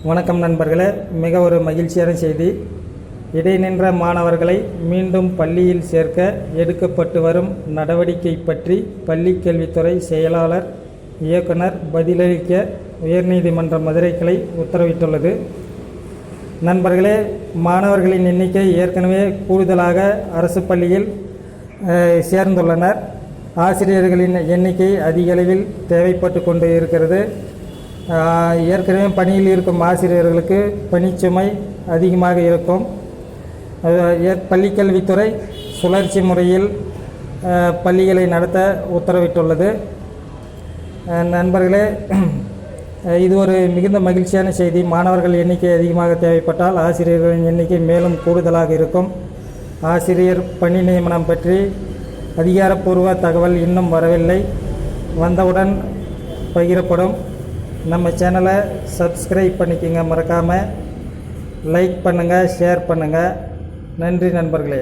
வணக்கம் நண்பர்களே, மிக ஒரு மகிழ்ச்சியான செய்தி. இடைநின்ற மாணவர்களை மீண்டும் பள்ளியில் சேர்க்க எடுக்கப்பட்டு வரும் நடவடிக்கை பற்றி பள்ளிக்கல்வித்துறை செயலாளர் இயக்குனர் பதிலளிக்க உயர்நீதிமன்ற மதுரை கிளை உத்தரவிட்டுள்ளது. நண்பர்களே, மாணவர்களின் எண்ணிக்கை ஏற்கனவே கூடுதலாக அரசு பள்ளியில் சேர்ந்துள்ளனர். ஆசிரியர்களின் எண்ணிக்கை அதிக அளவில் தேவைப்பட்டு கொண்டு இருக்கிறது. ஏற்கனவே பணியில் இருக்கும் ஆசிரியர்களுக்கு பணிச்சுமை அதிகமாக இருக்கும். பள்ளிக்கல்வித்துறை சுழற்சி முறையில் பள்ளிகளை நடத்த உத்தரவிட்டுள்ளது. நண்பர்களே, இது ஒரு மிகுந்த மகிழ்ச்சியான செய்தி. மாணவர்கள் எண்ணிக்கை அதிகமாக தேவைப்பட்டால் ஆசிரியர்களின் எண்ணிக்கை மேலும் கூடுதலாக இருக்கும். ஆசிரியர் பணி நியமனம் பற்றி அதிகாரப்பூர்வ தகவல் இன்னும் வரவில்லை. வந்தவுடன் பகிரப்படும். நம்ம சேனலை சப்ஸ்கிரைப் பண்ணிக்கோங்க. மறக்காமல் லைக் பண்ணுங்கள், ஷேர் பண்ணுங்கள். நன்றி நண்பர்களே.